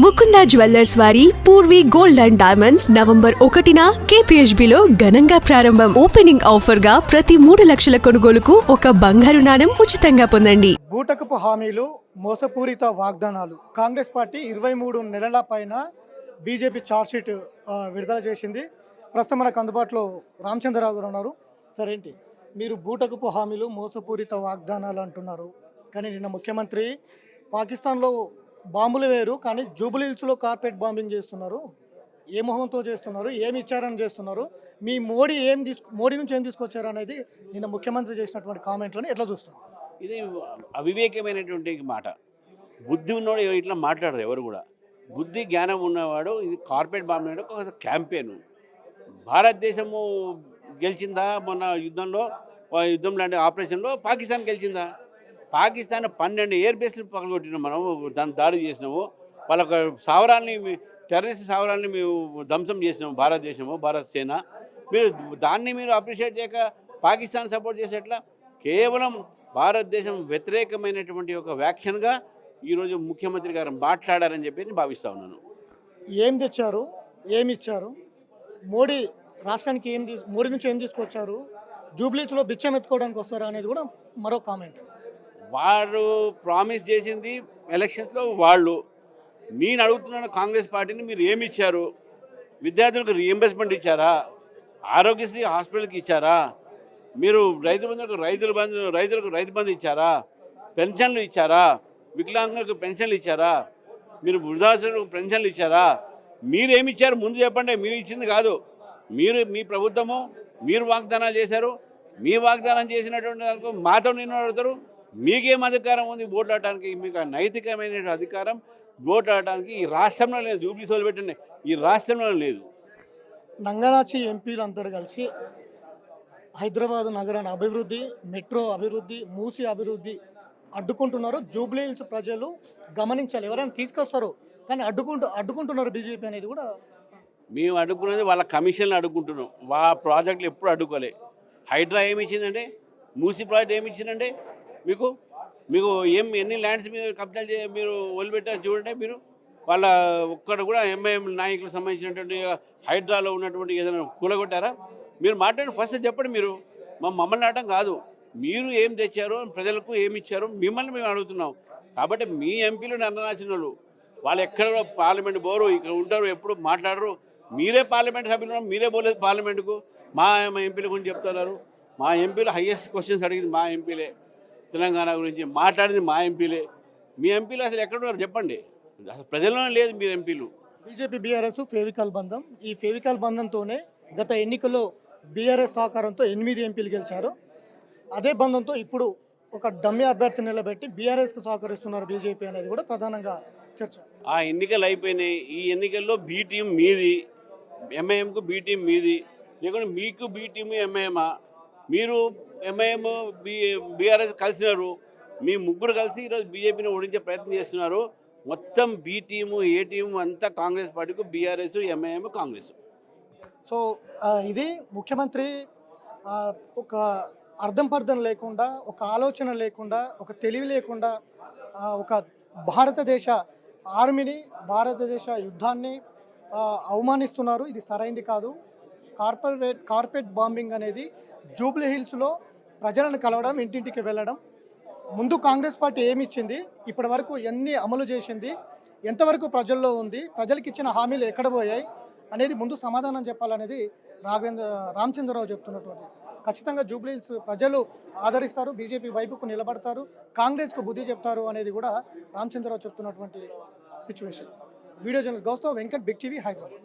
Mukunda jewellers వారి Poorvi gold and diamonds November 1న KPHBలో ఘనంగా ప్రారంభం. ఓపెనింగ్ ఆఫర్ గా ప్రతి 3 లక్షల కొనుగోలుకు ఒక బంగారు నాణెం ఉచితంగా పొందండి. బూటకపు హామీలు, మోసపూరిత వాగ్దానాలు. కాంగ్రెస్ పార్టీ 23 నెలల పైన బీజేపీ ఛార్జ్షీట్ విడుదల చేసింది. ప్రస్తుతం మనకు అందుబాటులో రామచంద్రరావు గారు ఉన్నారు. సరేంటి మీరు బూటకపు హామీలు, మోసపూరిత వాగ్దానాలు అంటున్నారు, కానీ నిన్న ముఖ్యమంత్రి పాకిస్తాన్లో బాంబులు వేరు కానీ జూబిలీహిల్స్లో కార్పెట్ బాంబింగ్ చేస్తున్నారు. ఏ మొహంతో చేస్తున్నారు, ఏమి ఇచ్చారని చేస్తున్నారు, మీ మోడీ నుంచి ఏం తీసుకొచ్చారు అనేది నిన్న ముఖ్యమంత్రి చేసినటువంటి కామెంట్లను ఎట్లా చూస్తారు? ఇది అవివేకమైనటువంటి మాట. బుద్ధి ఉన్నవాడు ఇట్లా మాట్లాడరు ఎవరు కూడా. బుద్ధి జ్ఞానం ఉన్నవాడు ఇది కార్పెట్ బాంబింగ్ ఒక క్యాంపెయిన్. భారతదేశము గెలిచిందా మొన్న యుద్ధం లాంటి ఆపరేషన్లో? పాకిస్తాన్ గెలిచిందా? పాకిస్తాన్ 12 ఎయిర్ బేస్లు పగలగొట్టినాం, మనం దాన్ని దాడి చేసినాము. వాళ్ళ స్థావరాల్ని, టెర్రరిస్ట్ స్థావరాల్ని మేము ధ్వంసం చేసినాము భారత సేన. మీరు అప్రిషియేట్ చేయక పాకిస్తాన్ సపోర్ట్ చేసేట్లా? కేవలం భారతదేశం వ్యతిరేకమైనటువంటి ఒక వ్యాఖ్యగా ఈరోజు ముఖ్యమంత్రి గారు మాట్లాడారని చెప్పి నేను భావిస్తూ ఉన్నాను. ఏం తెచ్చారు, ఏమి ఇచ్చారు, మోడీ రాష్ట్రానికి మోడీ నుంచి ఏం తీసుకొచ్చారు, జూబ్లీస్లో బిచ్చం ఎత్తుకోవడానికి వస్తారా అనేది కూడా మరో కామెంట్. వారు ప్రామిస్ చేసింది ఎలక్షన్స్లో నేను అడుగుతున్నాను కాంగ్రెస్ పార్టీని, మీరు ఏమి ఇచ్చారు? విద్యార్థులకు రీఎంబర్స్మెంట్ ఇచ్చారా? ఆరోగ్యశ్రీ హాస్పిటల్కి ఇచ్చారా? మీరు రైతులకు రైతు బంధు ఇచ్చారా? పెన్షన్లు ఇచ్చారా? వికలాంగులకు పెన్షన్లు ఇచ్చారా? మీరు వృద్ధాశ్రమాలకు పెన్షన్లు ఇచ్చారా? మీరేమి ఇచ్చారు ముందు చెప్పండి. మీరు ఇచ్చింది కాదు. మీ ప్రభుత్వము మీరు వాగ్దానాలు చేశారు. మీ వాగ్దానం చేసినటువంటి దానికి మాతో నిన్న అడుగుతారు. మీకేం అధికారం ఉంది ఓట్లు ఆడటానికి? మీకు నైతికమైన అధికారం ఓట్లు ఆడటానికి ఈ రాష్ట్రంలో లేదు. జూబ్లీస్ వదిలిపెట్టండి, ఈ రాష్ట్రంలో లేదు. నంగనాచి ఎంపీలు అందరూ కలిసి హైదరాబాద్ నగరాన్ని అభివృద్ధి, మెట్రో అభివృద్ధి, మూసి అభివృద్ధి అడ్డుకుంటున్నారు. జూబ్లీహిల్స్ ప్రజలు గమనించాలి. ఎవరైనా తీసుకొస్తారు కానీ అడ్డుకుంటున్నారు బీజేపీ అనేది కూడా. మేము అడ్డుకున్నది వాళ్ళ కమిషన్లు అడ్డుకుంటున్నాం. ప్రాజెక్టులు ఎప్పుడు అడ్డుకోలే. హైడ్రా ఏమి ఇచ్చిందంటే, మూసి ప్రాజెక్ట్ ఏమి ఇచ్చిందంటే, మీకు ఎన్ని ల్యాండ్స్ మీద కబ్జాలు మీరు వదిలిపెట్టారు చూడండి. మీరు వాళ్ళ ఒక్కడ కూడా ఎంఐఎం నాయకులకు సంబంధించినటువంటి హైడ్రాలో ఉన్నటువంటి ఏదైనా కూలగొట్టారా? మీరు మాట్లాడి ఫస్ట్ చెప్పండి. మీరు మమ్మల్ని ఆడటం కాదు. మీరు ఏం తెచ్చారో, ప్రజలకు ఏమి ఇచ్చారో మిమ్మల్ని మేము అడుగుతున్నాం. కాబట్టి మీ ఎంపీలు నన్ననాచిన వాళ్ళు ఎక్కడ పార్లమెంట్ పోరు, ఇక్కడ ఉంటారు, ఎప్పుడు మాట్లాడరు. మీరే పార్లమెంట్ సభ్యులు, మీరే పోలేదు పార్లమెంటుకు. మా ఎంపీల గురించి చెప్తున్నారు. మా ఎంపీలు హైయెస్ట్ క్వశ్చన్స్ అడిగింది మా ఎంపీలే. తెలంగాణ గురించి మాట్లాడింది మా ఎంపీలే. మీ ఎంపీలు అసలు ఎక్కడున్నారు చెప్పండి. అసలు ప్రజల్లోనే లేదు మీరు ఎంపీలు. బీజేపీ బీఆర్ఎస్ ఫేవికాల్ బంధం. ఈ ఫేవికాల్ బంధంతోనే గత ఎన్నికల్లో బీఆర్ఎస్ సహకారంతో 8 ఎంపీలు గెలిచారు. అదే బంధంతో ఇప్పుడు ఒక డమ్మీ అభ్యర్థి నిలబెట్టి బీఆర్ఎస్కు సహకరిస్తున్నారు బీజేపీ అనేది కూడా ప్రధానంగా చర్చ. ఆ ఎన్నికలు అయిపోయినాయి. ఈ ఎన్నికల్లో బీ టీం మీది, ఎంఐఎంకు బీ టీం మీది, లేకుంటే మీకు బీ టీం ఎంఐఎమా? మీరు ఎంఐఎం బీఆర్ఎస్ కలిసినారు. మీ ముగ్గురు కలిసి ఈరోజు బీజేపీని ఓడించే ప్రయత్నం చేస్తున్నారు. మొత్తం బీ టీము, ఏ టీము అంతా కాంగ్రెస్ పార్టీకు, బీఆర్ఎస్, ఎంఐఎం కాంగ్రెస్. సో ఇది ముఖ్యమంత్రి ఒక అర్థం లేకుండా, ఒక ఆలోచన లేకుండా, ఒక తెలివి లేకుండా ఒక భారతదేశ ఆర్మీని, భారతదేశ యుద్ధాన్ని అవమానిస్తున్నారు. ఇది సరైంది కాదు. కార్పెట్ బాంబింగ్ అనేది జూబ్లీహిల్స్లో ప్రజలను కలవడం, ఇంటింటికి వెళ్ళడం. ముందు కాంగ్రెస్ పార్టీ ఏమి ఇచ్చింది, ఇప్పటి వరకు ఎన్ని అమలు చేసింది, ఎంతవరకు ప్రజల్లో ఉంది, ప్రజలకు ఇచ్చిన హామీలు ఎక్కడ పోయాయి అనేది ముందు సమాధానం చెప్పాలనేది రామచంద్రరావు చెప్తున్నటువంటి. ఖచ్చితంగా జూబ్లీహిల్స్ ప్రజలు ఆదరిస్తారు, బీజేపీ వైపుకు నిలబడతారు, కాంగ్రెస్కు బుద్ధి చెప్తారు అనేది కూడా రామచంద్రరావు చెప్తున్నటువంటి సిచ్యువేషన్. వీడియో జర్నలిస్ట్ గౌస్తవ్ వెంకట్, బిగ్ టీవీ, హైదరాబాద్.